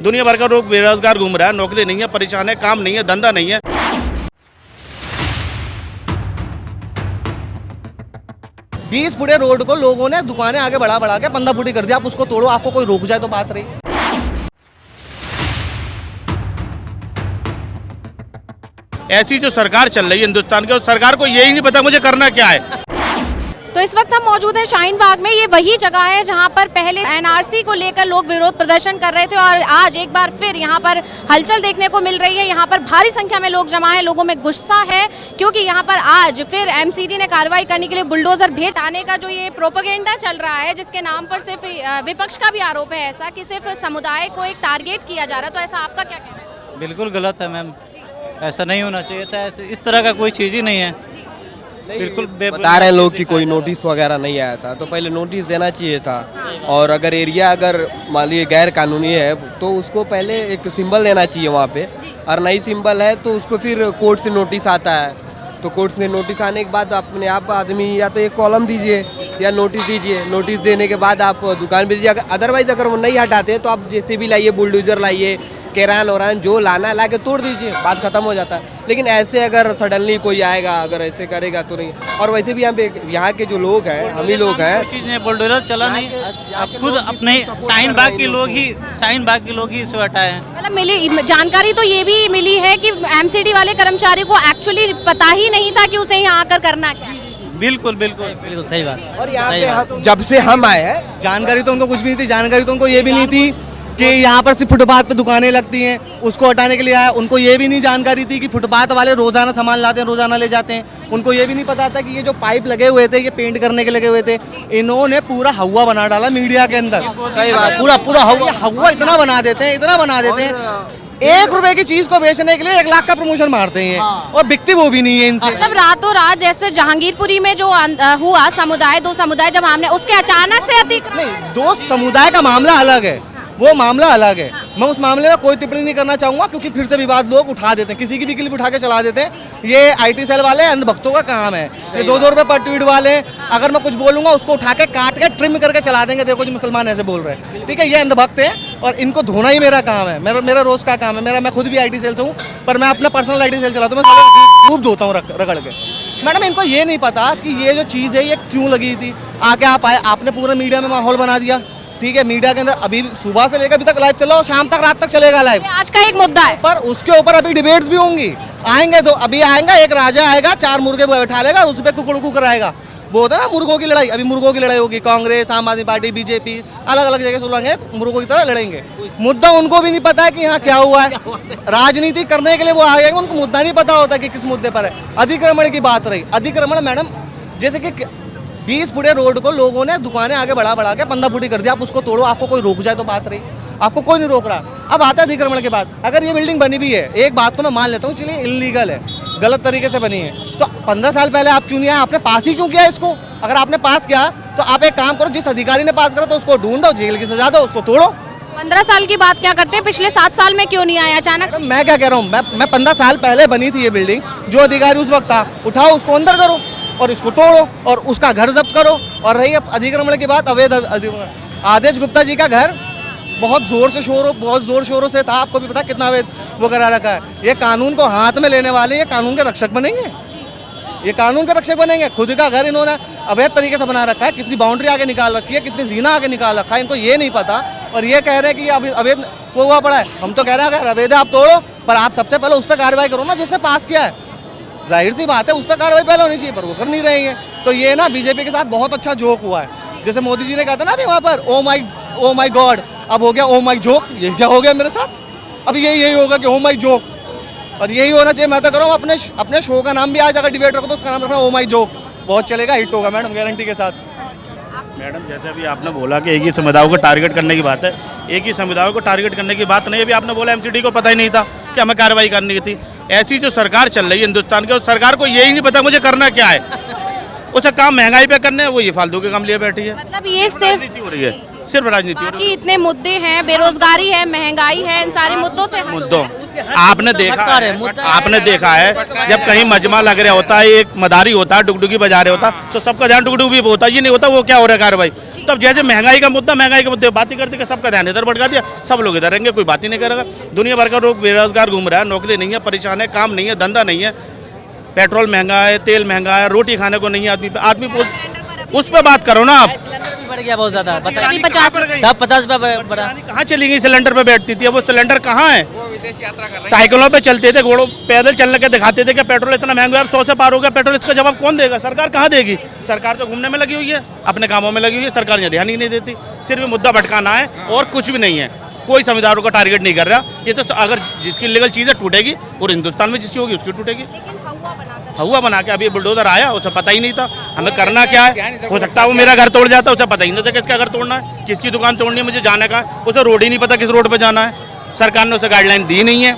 दुनिया भर का लोग बेरोजगार घूम रहा है, नौकरी नहीं है, परेशान है, काम नहीं है, धंधा नहीं है। 20 फुटे रोड को लोगों ने दुकानें आगे बढ़ा के 15 फुटी कर दिया। आप उसको तोड़ो, आपको कोई रोक जाए तो बात रही। ऐसी जो सरकार चल रही है हिंदुस्तान की, और सरकार को यही नहीं पता मुझे करना क्या है। तो इस वक्त हम मौजूद हैं शाहीन बाग में। ये वही जगह है जहां पर पहले एनआरसी को लेकर लोग विरोध प्रदर्शन कर रहे थे और आज एक बार फिर यहां पर हलचल देखने को मिल रही है। यहां पर भारी संख्या में लोग जमा हैं, लोगों में गुस्सा है क्योंकि यहां पर आज फिर एमसीडी ने कार्रवाई करने के लिए बुलडोजर भेज आने का जो ये प्रोपेगेंडा चल रहा है, जिसके नाम पर सिर्फ विपक्ष का भी आरोप है ऐसा कि सिर्फ समुदाय को एक टारगेट किया जा रहा है। तो ऐसा आपका क्या कहना है? बिल्कुल गलत है मैम, ऐसा नहीं होना चाहिए था। इस तरह का कोई चीज़ ही नहीं है। बिल्कुल बता रहे हैं लोग कि कोई नोटिस वगैरह नहीं आया था, तो पहले नोटिस देना चाहिए था। और अगर एरिया अगर मान लीजिए गैर कानूनी है तो उसको पहले एक सिंबल देना चाहिए वहाँ पे, और नई सिंबल है तो उसको फिर कोर्ट से नोटिस आता है। तो कोर्ट से नोटिस आने के बाद अपने आप आदमी या तो एक कॉलम दीजिए या नोटिस दीजिए। नोटिस देने के बाद आप दुकान पे दीजिए। अदरवाइज अगर वो नहीं हटाते तो आप जैसे भी लाइए, बुलडोजर लाइए, केरान वरान जो लाना है ला के तोड़ दीजिए, बात खत्म हो जाता है। लेकिन ऐसे अगर सडनली कोई आएगा, अगर ऐसे करेगा तो नहीं। और वैसे भी यहाँ के जो लोग हैं, हम ही लोग हैं। चीज़ नहीं, बुलडोजर चला नहीं। आप खुद अपने शाहीन बाग के लोग ही इसे हटाए हैं। मतलब मिली जानकारी तो ये भी मिली है कि एमसीडी वाले कर्मचारी को एक्चुअली पता ही नहीं था कि उसे यहाँ आकर करना क्या है। बिल्कुल सही बात। और यहाँ पे जब से हम आए हैं, जानकारी तो उनको कुछ भी नहीं थी। जानकारी तो उनको ये भी नहीं थी कि यहाँ पर सिर्फ फुटपाथ पे दुकानें लगती हैं, उसको हटाने के लिए आया। उनको ये भी नहीं जानकारी थी कि फुटपाथ वाले रोजाना सामान लाते हैं, रोजाना ले जाते हैं। उनको ये भी नहीं पता था कि ये जो पाइप लगे हुए थे ये पेंट करने के लगे हुए थे। इन्होंने पूरा हवा बना डाला मीडिया के अंदर। सही बात, पूरा हवा इतना बना देते हैं। 1 रुपए की चीज को बेचने के लिए 1 लाख का प्रमोशन मारते हैं और बिकती वो भी नहीं है इनसे। मतलब रातों रात जैसे जहांगीरपुरी में जो हुआ दो समुदाय जब हमने उसके अचानक से अतिक्रमण नहीं, 2 समुदाय का मामला अलग है, वो मामला अलग है। मैं उस मामले में कोई टिप्पणी नहीं करना चाहूंगा क्योंकि फिर से विवाद लोग उठा देते हैं, किसी की भी क्लिप उठा के चला देते हैं। ये आईटी सेल वाले अंधभक्तों का काम है। ये 2-2 रुपए पर ट्वीट वाले, अगर मैं कुछ बोलूंगा उसको उठा के काट के ट्रिम करके चला देंगे। देखो जी मुसलमान ऐसे बोल रहे हैं, ठीक है। ये अंधभक्त है और इनको धोना ही मेरा काम है, मेरा रोज का काम है। मैं खुद भी आईटी सेल से हूँ, पर मैं अपना पर्सनल आईटी सेल चलाता हूँ। मैं खूब धोता हूँ रगड़ के। मैडम इनको ये नहीं पता कि ये जो चीज़ है ये क्यों लगी थी। आके आप आए, आपने पूरा मीडिया में माहौल बना दिया, ठीक है। मीडिया के अंदर अभी सुबह से लेकर अभी तक लाइव चला और शाम तक, रात तक चलेगा लाइव। आज का एक मुद्दा है, पर उसके ऊपर अभी डिबेट्स भी होंगी। आएंगे तो अभी आएगा एक राजा आएगा, 4 मुर्गे बैठा लेगा, उस पर कुकड़ू कराएगा। वो होता है ना मुर्गों की लड़ाई। अभी मुर्गों की लड़ाई होगी, कांग्रेस, आम आदमी पार्टी, बीजेपी, अलग अलग जगह सुलेंगे, मुर्गों की तरह लड़ेंगे। मुद्दा उनको भी नहीं पता है कि यहाँ क्या हुआ है। राजनीति करने के लिए वो आ जाएंगे, उनको मुद्दा नहीं पता होता कि किस मुद्दे पर है। अतिक्रमण की बात रही, अतिक्रमण मैडम जैसे कि 20 फुटे रोड को लोगों ने दुकानें आगे बढ़ा के 15 फुटी कर दिया। आप उसको तोड़ो, आपको कोई रोक जाए तो बात रही। आपको कोई नहीं रोक रहा। अब आता है अधिक्रमण के बाद, अगर ये बिल्डिंग बनी भी है, एक बात को मैं मान लेता हूँ, चलिए इल्लीगल है, गलत तरीके से बनी है, तो 15 साल पहले आप क्यों नहीं आए? आपने पास ही क्यों किया इसको? अगर आपने पास किया तो आप एक काम करो, जिस अधिकारी ने पास करा तो उसको ढूंढो, जेल की सजा दो, उसको तोड़ो। 15 साल की बात क्या करते हैं, पिछले 7 साल में क्यों नहीं आया अचानक से? मैं क्या कह रहा हूँ, मैं 15 साल पहले बनी थी ये बिल्डिंग, जो अधिकारी उस वक्त था, उठाओ उसको अंदर करो और इसको तोड़ो और उसका घर जब्त करो। और रही अधिक्रमण की बात, अवैध आदेश गुप्ता जी का घर बहुत जोर शोरों से था। आपको भी पता कितना अवैध वो करा रखा है। ये कानून को हाथ में लेने वाले ये कानून के रक्षक बनेंगे, ये कानून के रक्षक बनेंगे। खुद का घर इन्होंने अवैध तरीके से बना रखा है, कितनी बाउंड्री आगे निकाल रखी है, कितनी जीना आगे निकाल रखा है, इनको ये नहीं पता। और ये कह रहे हैं कि अभी अवैध वो हुआ पड़ा है। हम तो कह रहे हैं अगर अवैध आप तोड़ो, पर आप सबसे पहले उस पर कार्रवाई करो ना जिसने पास किया है। जाहिर सी बात है उस पर कार्रवाई पहले होनी चाहिए, पर वो कर नहीं रही है। तो ये ना बीजेपी के साथ बहुत अच्छा जोक हुआ है। जैसे मोदी जी ने कहा था ना अभी वहाँ पर, ओ माई गॉड, अब हो गया ओ माई जोक। ये क्या हो गया मेरे साथ? अब यही होगा कि ओ माई जोक, और यही होना चाहिए। मैं तो कह रहा हूँ अपने शो का नाम भी आज अगर डिबेट रखो तो उसका नाम रखना ओ माई जोक, बहुत चलेगा, हिट होगा मैडम, गारंटी के साथ। मैडम जैसे अभी आपने बोला कि एक ही समुदाय को टारगेट करने की बात है, एक ही समुदाय को टारगेट करने की बात नहीं। अभी आपने बोला एमसीडी को पता ही नहीं था कि हमें कार्रवाई करनी थी। ऐसी जो सरकार चल रही है हिंदुस्तान की, और सरकार को यही नहीं पता मुझे करना क्या है। उसे काम महंगाई पे करने, वो ये फालतू के काम लिए बैठी है। मतलब ये सिर्फ राजनीति हो रही है, सिर्फ राजनीति हो रही बाकी इतने मुद्दे हैं, बेरोजगारी है, महंगाई है, इन सारे मुद्दों से है। मुद्दों आपने देखा है जब कहीं मजमा लग रहा होता है, एक मदारी होता है, डुगडुगी बजा रहे होता, तो सबका ध्यान डुगडुगी पे होता है। ये नहीं होता वो क्या हो रहा है कार्रवाई, तब जैसे महंगाई के मुद्दे बात ही करते कि सबका ध्यान इधर भटका दिया, सब लोग इधर रहेंगे, कोई बात ही नहीं करेगा। दुनिया भर का लोग बेरोजगार घूम रहा है, नौकरी नहीं है, परेशान है, काम नहीं है, धंधा नहीं है, पेट्रोल महंगा है, तेल महंगा है, रोटी खाने को नहीं है आदमी उस पर बात करो ना आप। सिलेंडर भी बढ़ गया बहुत ज्यादा, अभी 50 तब 50 रुपया बढ़ा। कहाँ चली गई सिलेंडर पे बैठती थी, अब वो सिलेंडर कहाँ है? साइकिलों पे चलते थे, घोड़ों पैदल चलने के दिखाते थे कि पेट्रोल इतना महंगा है, 100 से पार हो गया पेट्रोल। इसका जवाब कौन देगा? सरकार कहाँ देगी? सरकार तो घूमने में लगी हुई है, अपने कामों में लगी हुई है, सरकार यहाँ ध्यान ही नहीं देती, सिर्फ मुद्दा भटकाना है और कुछ भी नहीं है। कोई संविधानों का टारगेट नहीं कर रहा। ये तो अगर जिसकी लीगल चीज़ है टूटेगी और हिंदुस्तान में जिसकी होगी उसकी टूटेगी। लेकिन हवा बना के अभी बुलडोजर आया, उसे पता ही नहीं था हमें करना क्या है। हो सकता है वो मेरा घर तोड़ जाता, उसे पता ही नहीं था किसका घर तोड़ना है, किसकी दुकान तोड़नी है, मुझे जाने का है, उसे रोड ही नहीं पता किस रोड पे जाना है। सरकार ने उसे गाइडलाइन दी नहीं है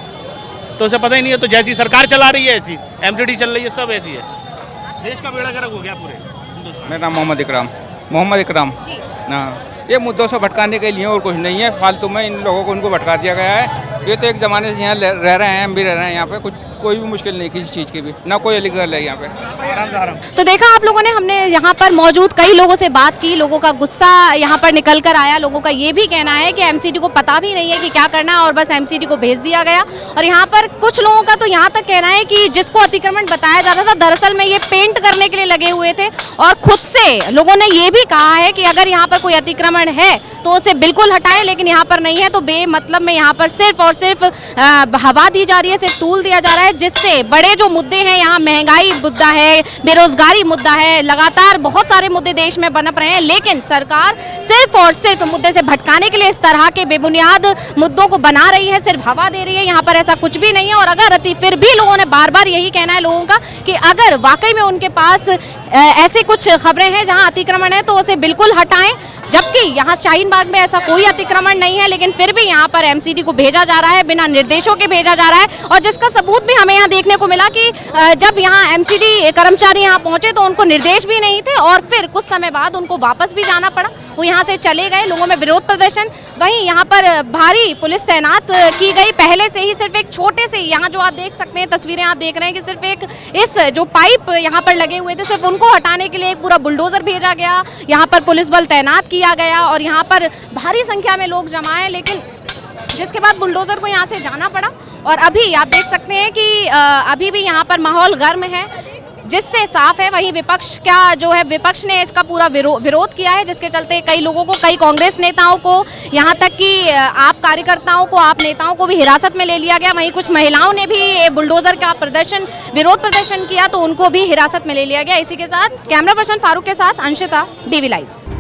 तो उसे पता ही नहीं है। तो जैसी सरकार चला रही है ऐसी एमसीडी चल रही है, सब ऐसी है। देश का बेड़ा गर्क हो गया पूरे। मेरा नाम मोहम्मद इकराम। हाँ, ये मुद्दों से भटकाने के लिए और कुछ नहीं है, फालतू में इन लोगों को उनको भटका दिया गया है। ये तो एक ज़माने से यहाँ रह रहे हैं, हम भी रह रहे हैं यहाँ पे, कोई भी मुश्किल नहीं किसी चीज़ की भी, ना कोई इलीगल है यहाँ पे। तो देखा आप लोगों ने, हमने यहाँ पर मौजूद कई लोगों से बात की, लोगों का गुस्सा यहाँ पर निकल कर आया। लोगों का ये भी कहना है कि एमसीडी को पता भी नहीं है कि क्या करना है और बस एमसीडी को भेज दिया गया। और यहाँ पर कुछ लोगों का तो यहाँ तक कहना है कि जिसको अतिक्रमण बताया जाता था दरअसल में ये पेंट करने के लिए लगे हुए थे। और खुद से लोगों ने ये भी कहा है कि अगर यहाँ पर कोई अतिक्रमण है तो उसे बिल्कुल हटाएं, लेकिन यहाँ पर नहीं है तो बेमतलब में यहाँ पर सिर्फ और सिर्फ हवा दी जा रही है, सिर्फ तूल दिया जा रहा है। जिससे बड़े जो मुद्दे हैं, यहाँ महंगाई मुद्दा है, बेरोजगारी मुद्दा है, लगातार बहुत सारे मुद्दे देश में बनप रहे हैं, लेकिन सरकार सिर्फ और सिर्फ मुद्दे से भटकाने के लिए इस तरह के बेबुनियाद मुद्दों को बना रही है, सिर्फ हवा दे रही है। यहाँ पर ऐसा कुछ भी नहीं है। और अगर फिर भी लोगों ने बार बार यही कहना है लोगों का कि अगर वाकई में उनके पास ऐसी कुछ खबरें हैं जहाँ अतिक्रमण है तो उसे बिल्कुल हटाएं। जबकि यहाँ शाहीन बाग में ऐसा कोई अतिक्रमण नहीं है, लेकिन फिर भी यहाँ पर एमसीडी को भेजा जा रहा है, बिना निर्देशों के भेजा जा रहा है। और जिसका सबूत भी हमें यहाँ देखने को मिला कि जब यहाँ एमसीडी कर्मचारी यहाँ पहुंचे तो उनको निर्देश भी नहीं थे और फिर कुछ समय बाद उनको वापस भी जाना पड़ा, वो यहाँ से चले गए। लोगों में विरोध प्रदर्शन, वहीं यहाँ पर भारी पुलिस तैनात की गई पहले से ही। सिर्फ एक छोटे से, यहाँ जो आप देख सकते हैं तस्वीरें आप देख रहे हैं कि सिर्फ एक इस जो पाइप यहाँ पर लगे हुए थे सिर्फ उनको हटाने के लिए एक पूरा बुलडोजर भेजा गया, यहाँ पर पुलिस बल तैनात किया गया और यहाँ पर भारी संख्या में लोग जमा हैं। लेकिन जिसके बाद बुलडोजर को यहाँ से जाना पड़ा। और अभी आप देख सकते हैं कि अभी भी यहाँ पर माहौल गर्म है, जिससे साफ है। वहीं विपक्ष का जो है, विपक्ष ने इसका पूरा विरोध किया है, जिसके चलते कई लोगों को, कई कांग्रेस नेताओं को, यहाँ तक कि आप कार्यकर्ताओं को, आप नेताओं को भी हिरासत में ले लिया गया। वहीं कुछ महिलाओं ने भी बुलडोजर का विरोध प्रदर्शन किया तो उनको भी हिरासत में ले लिया गया। इसी के साथ कैमरा पर्सन फारूक के साथ अंशिता, DV लाइव।